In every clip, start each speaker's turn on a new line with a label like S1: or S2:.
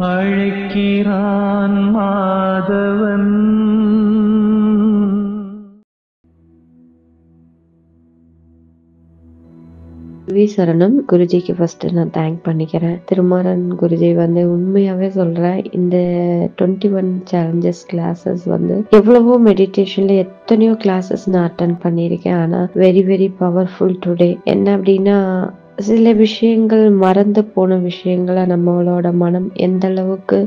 S1: அழைக்கிறான் மாதவன்.
S2: சரணம் குருஜிக்கு ஃபர்ஸ்ட் நான் தேங்க் பண்ணிக்கிறேன். திருமாறன் குருஜி உண்மையாவே சொல்றேன், இந்த 21 சேலஞ்சஸ் கிளாஸஸ் எவ்வளவோ மெடிடேஷன்ல எத்தனையோ கிளாஸஸ் நான் அட்டன் பண்ணியிருக்கேன். ஆனா வெரி வெரி பவர்ஃபுல் டுடே. என்ன அப்படின்னா, சில விஷயங்கள் மறந்து போன விஷயங்களை நம்மளோட மனம் எந்த அளவுக்கு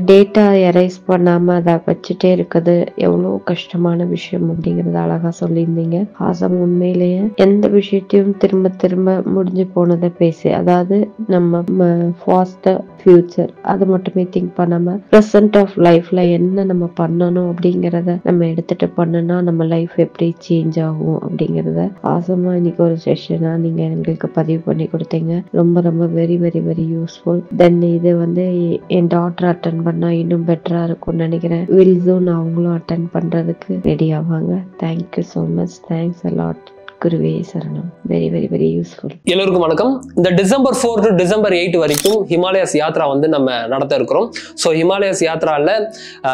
S2: டேட்டா எரைஸ் பண்ணாம அதை வச்சுட்டே இருக்குது எவ்வளவு கஷ்டமான விஷயம் அப்படிங்கறத அழகா சொல்லியிருந்தீங்க. ஆசம். உண்மையிலேயே எந்த விஷயத்தையும் திரும்ப திரும்ப முடிஞ்சு போனதை பேசி, அதாவது நம்ம ஃபாஸ்ட் ஃபியூச்சர் அது மட்டுமே திங்க் பண்ணாம ப்ரெசன்ட் ஆஃப் லைஃப்ல என்ன நம்ம பண்ணணும் அப்படிங்கறத நம்ம எடுத்துட்டு பண்ணனா நம்ம லைஃப் எப்படி சேஞ்ச் ஆகும் அப்படிங்கறத ஆசமா இன்னைக்கு ஒரு செஷனா நீங்க எங்களுக்கு பதிவு பண்ணி கொடுத்தீங்க. ரொம்ப ரொம்ப வெரி வெரி வெரி யூஸ்ஃபுல். தென் இது என் டாட்டர் அட்டன் பண்ணா இன்னும் பெட்டரா இருக்கும்னு நினைக்கிறேன். வில் சூன் அவங்களும் அட்டன் பண்றதுக்கு ரெடி ஆவாங்க. Thank you so much. Thanks a lot. குருவே சரணம். Very very very useful.
S3: எல்லோருக்கும் வணக்கம். இந்த டிசம்பர் 4 to டிசம்பர் 8 வரைக்கும் ஹிமாலயாஸ் யாத்ரா நம்ம நடத்த இருக்கிறோம். ஸோ ஹிமாலயாஸ் யாத்ரால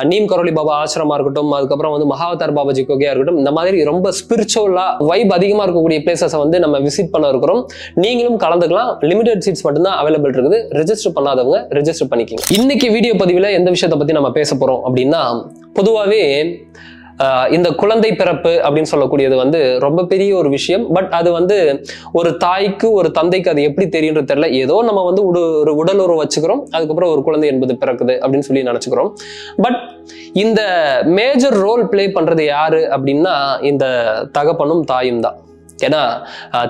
S3: நீம் கரோலி பாபா ஆசிரமா இருக்கட்டும், அதுக்கப்புறம் மகாவதார் பாபாஜி கோகையா இருக்கட்டும், இந்த மாதிரி ரொம்ப ஸ்பிரிச்சுவலா வைப் அதிகமா இருக்கக்கூடிய பிளேசஸ் நம்ம விசிட் பண்ண இருக்கிறோம். நீங்களும் கலந்துக்கலாம். லிமிடெட் சீட்ஸ் மட்டும்தான் அவைலபிள் இருக்குது. ரெஜிஸ்டர் பண்ணாதவங்க ரெஜிஸ்டர் பண்ணிக்கோங்க. இன்னைக்கு வீடியோ பதிவில் எந்த விஷயத்தை பத்தி நம்ம பேச போறோம் அப்படின்னா, பொதுவாகவே இந்த குழந்தை பிறப்பு அப்படின்னு சொல்லக்கூடியது ரொம்ப பெரிய ஒரு விஷயம். பட் அது ஒரு தாய்க்கு ஒரு தந்தைக்கு அது எப்படி தெரியுன்றது தெரியல. ஏதோ நம்ம ஒரு உடல் உறவு வச்சுக்கிறோம், அதுக்கப்புறம் ஒரு குழந்தை என்பது பிறக்குது அப்படின்னு சொல்லி நினைச்சுக்கிறோம். பட் இந்த மேஜர் ரோல் பிளே பண்றது யாரு அப்படின்னா இந்த தகப்பனும் தாயும் தான். ஏன்னா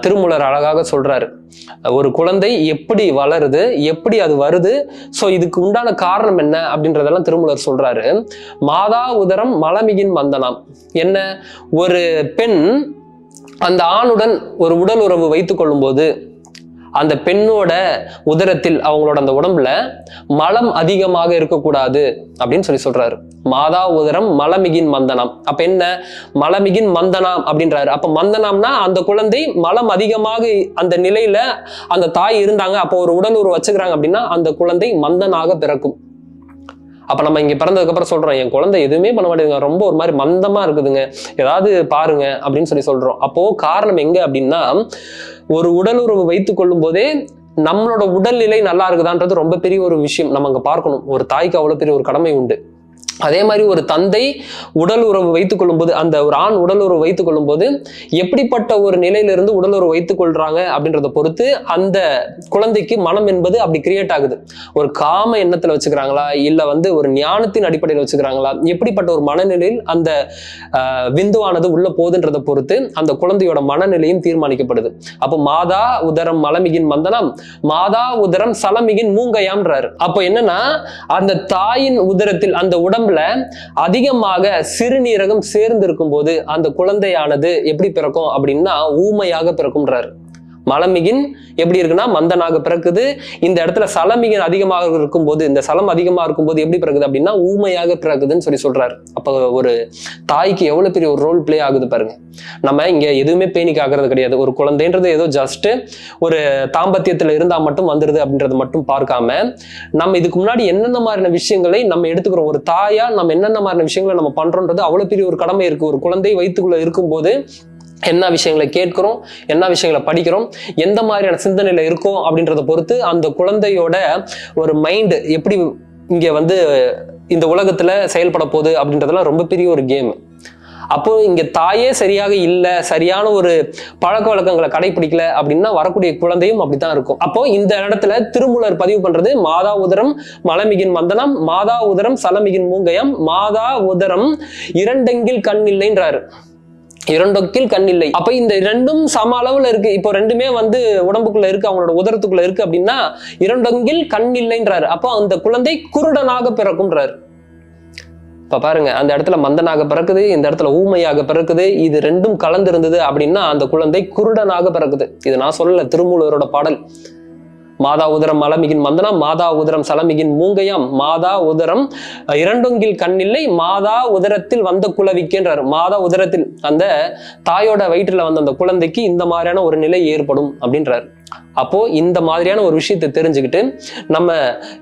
S3: திருமூலர் அழகாக சொல்றாரு, ஒரு குழந்தை எப்படி வளருது, எப்படி அது வருது, ஸோ இதுக்கு உண்டான காரணம் என்ன அப்படின்றதெல்லாம் திருமூலர் சொல்றாரு. மாதா உதரம் மலமிகின் மந்தனாம். என்ன, ஒரு பெண் அந்த ஆணுடன் ஒரு உடல் உறவு வைத்துக் கொள்ளும் போது அந்த பெண்ணோட உதரத்தில் அவங்களோட அந்த உடம்புல மலம் அதிகமாக இருக்கக்கூடாது அப்படின்னு சொல்றாரு. மாதா உதரம் மலமிகின் மந்தனம். அப்ப என்ன மலமிகின் மந்தனம் அப்படின்றாரு. அப்ப மந்தனம்னா அந்த குழந்தை மலம் அதிகமாக அந்த நிலையில அந்த தாய் இருந்தாங்க, அப்போ ஒரு உடல் உறவு வச்சுக்கிறாங்க அப்படின்னா அந்த குழந்தை மந்தனாக பிறக்கும். அப்ப நம்ம இங்க பிறந்ததுக்கு அப்புறம் சொல்றோம், என் குழந்தை எதுவுமே பண்ண மாட்டேங்குது, ரொம்ப ஒரு மாதிரி மந்தமா இருக்குதுங்க, ஏதாவது பாருங்க அப்படின்னு சொல்றோம். அப்போ காரணம் எங்க அப்படின்னா, ஒரு உடல் உறவு வைத்துக் கொள்ளும் போதே நம்மளோட உடல்நிலை நல்லா இருக்குதான்றது ரொம்ப பெரிய ஒரு விஷயம் நம்ம அங்க பார்க்கணும். ஒரு தாய்க்கு அவ்வளவு பெரிய ஒரு கடமை உண்டு. அதே மாதிரி ஒரு தந்தை உடல் உறவு வைத்துக் கொள்ளும் போது, அந்த ஒரு ஆண் உடல் உறவு வைத்துக் கொள்ளும் போது எப்படிப்பட்ட ஒரு நிலையிலிருந்து உடல் உறவு வைத்துக் கொள்றாங்க அப்படின்றத பொறுத்து அந்த குழந்தைக்கு மனம் என்பது அப்படி கிரியேட் ஆகுது. ஒரு காம எண்ணத்துல வச்சுக்கிறாங்களா, இல்ல ஒரு ஞானத்தின் அடிப்படையில் வச்சுக்கிறாங்களா, எப்படிப்பட்ட ஒரு மனநிலையில் அந்த விந்துவானது உள்ள போகுதுன்றதை பொறுத்து அந்த குழந்தையோட மனநிலையும் தீர்மானிக்கப்படுது. அப்போ மாதா உதரம் மலமிகின் மந்தனம், மாதா உதரம் சலமிகின் மூங்கையாம்ன்றாரு. அப்போ என்னன்னா, அந்த தாயின் உதரத்தில் அந்த உடம்பு அதிகமாக சிறுநீரகம் சேர்ந்து இருக்கும் போது அந்த குழந்தையானது எப்படி பிறக்கும் அப்படின்னா ஊமையாக பிறக்கும்ன்றாரு. மலமிகின் எப்படி இருக்குன்னா மந்தனாக பிறக்குது. இந்த இடத்துல சலமிகின் அதிகமாக இருக்கும்போது, இந்த சலம் அதிகமாக இருக்கும்போது எப்படி பிறகுது அப்படின்னா ஊமையாக பிறகுதுன்னு சொல்றாரு. அப்ப ஒரு தாய்க்கு எவ்வளவு பெரிய ஒரு ரோல் பிளே ஆகுது பாருங்க. நம்ம இங்க எதுவுமே பேணிக் ஆகிறது கிடையாது. ஒரு குழந்தைன்றது ஏதோ ஜஸ்ட் ஒரு தாம்பத்தியத்துல இருந்தா மட்டும் வந்துருது அப்படின்றது மட்டும் பார்க்காம, நம்ம இதுக்கு முன்னாடி என்னென்ன மாதிரியான விஷயங்களை நம்ம எடுத்துக்கிறோம், ஒரு தாயா நம்ம என்னென்ன மாதிரியான விஷயங்களை நம்ம பண்றோன்றது அவ்வளவு பெரிய ஒரு கடமை இருக்கு. ஒரு குழந்தை வயிற்றுக்குள்ள இருக்கும்போது என்ன விஷயங்களை கேட்கிறோம், என்ன விஷயங்களை படிக்கிறோம், எந்த மாதிரியான சிந்தனையில இருக்கோம் அப்படின்றத பொறுத்து அந்த குழந்தையோட ஒரு மைண்ட் எப்படி இங்க இந்த உலகத்துல செயல்பட போகுது அப்படின்றதெல்லாம் ரொம்ப பெரிய ஒரு கேம். அப்போ இங்க தாயே சரியாக இல்லை, சரியான ஒரு பழக்க வழக்கங்களை கடைபிடிக்கல அப்படின்னா வரக்கூடிய குழந்தையும் அப்படித்தான் இருக்கும். அப்போ இந்த இடத்துல திருமூலர் பதிவு பண்றது மாதா உதரம் மலமிகின் மந்தனம், மாதா உதரம் சலமிகின் மூங்கயம், மாதா உதரம் இரண்டெங்கில் கண் இல்லைன்றாரு. இரண்டொக்கில் கண் இல்லை. அப்ப இந்த ரெண்டும் சம அளவுல இருக்கு. இப்போ ரெண்டுமே உடம்புக்குள்ள இருக்கு, அவங்களோட உதரத்துக்குள்ள இருக்கு அப்படின்னா இரண்டொங்கில் கண் இல்லைன்றாரு. அப்போ அந்த குழந்தை குருடனாக பிறக்கும்ன்றாரு. இப்ப பாருங்க, அந்த இடத்துல மந்தனாக பிறக்குது, இந்த இடத்துல ஊமையாக பிறக்குது. இது ரெண்டும் கலந்து இருந்தது அப்படின்னா அந்த குழந்தை குருடனாக பிறக்குது. இது நான் சொல்லல, திருமூலரோட பாடல். மாதா உதரம் மலமிகின் மந்தனா மாதா உதரம் சலமிகின் மூங்கையாம் மாதா உதரம் இரண்டொங்கில் கண்ணில்லை மாதா உதரத்தில் வந்த குலவிக்கின்றார். மாதா உதரத்தில் அந்த தாயோட வயிற்றுல வந்த அந்த குழந்தைக்கு இந்த மாதிரியான ஒரு நிலை ஏற்படும் அப்படின்றார். அப்போ இந்த மாதிரியான ஒரு விஷயத்தை தெரிஞ்சுக்கிட்டு நம்ம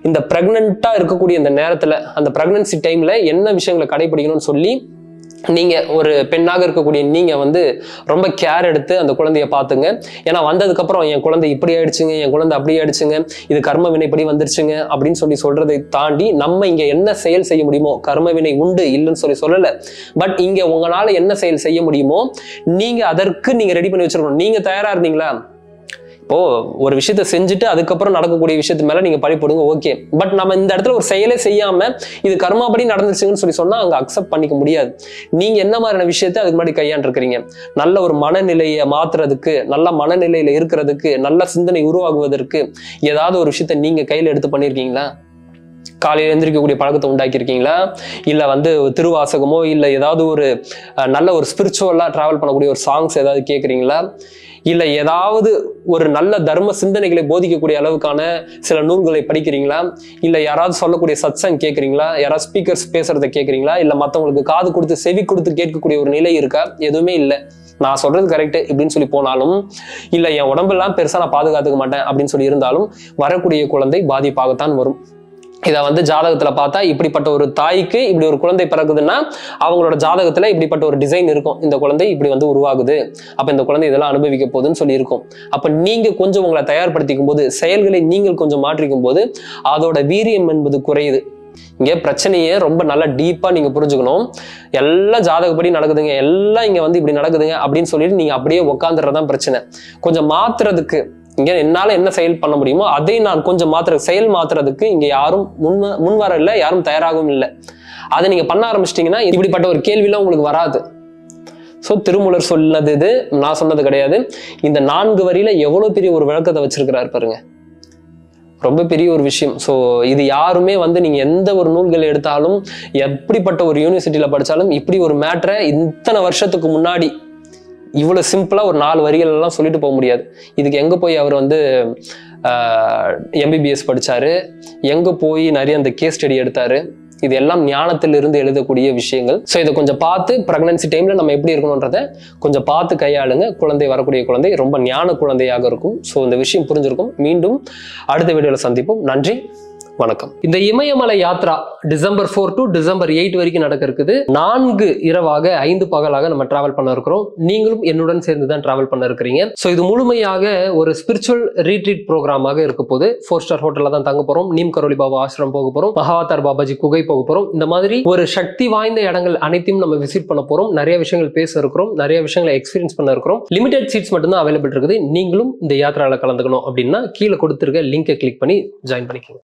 S3: இந்த பிரெக்னெண்டா இருக்கக்கூடிய இந்த நேரத்துல அந்த பிரெக்னன்சி டைம்ல என்ன விஷயங்களை கடைபிடிக்கணும்னு சொல்லி நீங்க ஒரு பெண்ணாக இருக்கக்கூடிய நீங்க வந்து ரொம்ப கேர் எடுத்து அந்த குழந்தைய பாத்துங்க. ஏன்னா வந்ததுக்கு அப்புறம் என் குழந்தை இப்படி ஆயிடுச்சுங்க, என் குழந்தை அப்படி ஆயிடுச்சுங்க, இது கர்ம வினைப்படி வந்துருச்சுங்க அப்படின்னு சொல்றதை தாண்டி நம்ம இங்க என்ன செயல் செய்ய முடியுமோ, கர்ம வினை உண்டு இல்லைன்னு சொல்லல, பட் இங்க உங்களால என்ன செயல் செய்ய முடியுமோ நீங்க அதற்கு நீங்க ரெடி பண்ணி வச்சிருக்கணும். நீங்க தயாரா இருந்தீங்களா? இப்போ ஒரு விஷயத்த செஞ்சுட்டு அதுக்கப்புறம் நடக்கக்கூடிய விஷயத்து மேல நீங்க பழி போடுங்க, ஓகே. பட் நம்ம இந்த இடத்துல ஒரு செயலே செய்யாம இது கர்மாபடி நடந்துச்சுன்னு சொன்னா அங்க அக்செப்ட் பண்ணிக்க முடியாது. நீங்க என்ன மாதிரியான விஷயத்த அதுக்கு முன்னாடி கையாண்டிருக்கிறீங்க? நல்ல ஒரு மனநிலையை மாத்துறதுக்கு, நல்ல மனநிலையில இருக்கிறதுக்கு, நல்ல சிந்தனை உருவாகுவதற்கு ஏதாவது ஒரு விஷயத்த நீங்க கையில எடுத்து பண்ணிருக்கீங்களா? காலையில எந்திரிக்கக்கூடிய பழக்கத்தை உண்டாக்கி இருக்கீங்களா? இல்ல வந்து திருவாசகமோ இல்ல ஏதாவது ஒரு நல்ல ஒரு ஸ்பிரிச்சுவலா டிராவல் பண்ணக்கூடிய ஒரு சாங்ஸ் ஏதாவது கேட்குறீங்களா? இல்ல ஏதாவது ஒரு நல்ல தர்ம சிந்தனைகளை போதிக்கக்கூடிய அளவுக்கான சில நூல்களை படிக்கிறீங்களா? இல்ல யாராவது சொல்லக்கூடிய சத்சங் கேட்குறீங்களா? யாராவது ஸ்பீக்கர்ஸ் பேசுறதை கேட்குறீங்களா? இல்ல மற்றவங்களுக்கு காது கொடுத்து செவி கொடுத்து கேட்கக்கூடிய ஒரு நிலை இருக்கா? எதுவுமே இல்லை. நான் சொல்றது கரெக்ட் இப்படின்னு சொல்லி போனாலும், இல்ல என் உடம்பெல்லாம் பெருசா நான் பாதுகாத்துக்க மாட்டேன் அப்படின்னு சொல்லி இருந்தாலும் வரக்கூடிய குழந்தை பாதிப்பாகத்தான் வரும். இதை வந்து ஜாதகத்துல பார்த்தா இப்படிப்பட்ட ஒரு தாய்க்கு இப்படி ஒரு குழந்தை பிறகுதுன்னா அவங்களோட ஜாதகத்துல இப்படிப்பட்ட ஒரு டிசைன் இருக்கும். இந்த குழந்தை இப்படி வந்து உருவாகுது, அப்ப இந்த குழந்தை இதெல்லாம் அனுபவிக்க போகுதுன்னு சொல்லி இருக்கும். அப்ப நீங்க கொஞ்சம் உங்களை தயார்படுத்திக்கும் போது, செயல்களை நீங்கள் கொஞ்சம் மாற்றிக்கும் போது அதோட வீரியம் என்பது குறையுது. இங்க பிரச்சனையே ரொம்ப நல்லா டீப்பா நீங்க புரிஞ்சுக்கணும். எல்லாம் ஜாதகப்படி நடக்குதுங்க, எல்லாம் இங்க வந்து இப்படி நடக்குதுங்க அப்படின்னு சொல்லிட்டு நீங்க அப்படியே உட்காந்துறதுதான் பிரச்சனை. கொஞ்சம் மாத்துறதுக்கு இங்க என்னால என்ன செயல் பண்ண முடியுமோ அதை நான் கொஞ்சம் செயல் மாத்துறதுக்கு இங்க யாரும் முன்வர இல்லை, யாரும் தயாராகவும் இல்லை. அதை நீங்க பண்ண ஆரம்பிச்சிட்டீங்கன்னா இப்படிப்பட்ட ஒரு கேள்வியெல்லாம் உங்களுக்கு வராது. சோ திருமூலர் சொன்னது இது, நான் சொன்னது கிடையாது. இந்த 4 வரியில எவ்வளவு பெரிய ஒரு விளக்கத்தை வச்சிருக்கிறாரு பாருங்க, ரொம்ப பெரிய ஒரு விஷயம். ஸோ இது யாருமே வந்து நீங்க எந்த ஒரு நூல்கள் எடுத்தாலும், எப்படிப்பட்ட ஒரு யூனிவர்சிட்டியில படிச்சாலும் இப்படி ஒரு மேட்டரை இத்தனை வருஷத்துக்கு முன்னாடி இவ்வளவு சிம்பிளா ஒரு 4 வரிகள் எல்லாம் சொல்லிட்டு போக முடியாது. இதுக்கு எங்க போய் அவர் வந்து MBBS படிச்சாரு, எங்க போய் நிறைய அந்த கேஸ் ஸ்டடி எடுத்தாரு, இது எல்லாம் ஞானத்திலிருந்து எழுதக்கூடிய விஷயங்கள். ஸோ இதை கொஞ்சம் பார்த்து பிரெக்னன்சி டைம்ல நம்ம எப்படி இருக்கணும்ன்றத கொஞ்சம் பார்த்து கையாளுங்க. குழந்தை வரக்கூடிய குழந்தை ரொம்ப ஞான குழந்தையாக இருக்கும். ஸோ இந்த விஷயம் புரிஞ்சிருக்கும். மீண்டும் அடுத்த வீடியோல சந்திப்போம். நன்றி, வணக்கம். இந்த இமயமலை யாத்ரா டிசம்பர் 4 to டிசம்பர் 8 வரைக்கும் நடக்க இருக்குது. 4 இரவாக 5 பகலாக நம்ம டிராவல் பண்ண இருக்கிறோம். நீங்களும் என்னுடன் சேர்ந்து தான் டிராவல் பண்ண இருக்கிறீங்க. ஸோ இது முழுமையாக ஒரு ஸ்பிரிச்சுவல் ரீட்ரீட் ப்ரோக்ராமாக இருக்க போது. 4 ஸ்டார் ஹோட்டல்ல தான் தங்க போறோம். நீம் கரோலி பாபா ஆசிரம் போக போறோம். மகாவதார் பாபாஜி குகை போக போறோம். இந்த மாதிரி ஒரு சக்தி வாய்ந்த இடங்கள் அனைத்தையும் நம்ம விசிட் பண்ண போறோம். நிறைய விஷயங்கள் பேச இருக்கிறோம், நிறைய விஷயங்களை எக்ஸ்பீரியன்ஸ் பண்ண இருக்கிறோம். லிமிடெட் சீட்ஸ் மட்டும் தான் அவைலபிள் இருக்குது. நீங்களும் இந்த யாத்திரால கலந்துக்கணும் அப்படின்னா கீழே கொடுத்திருக்க லிங்கை கிளிக் பண்ணி ஜாயின் பண்ணிக்கோங்க.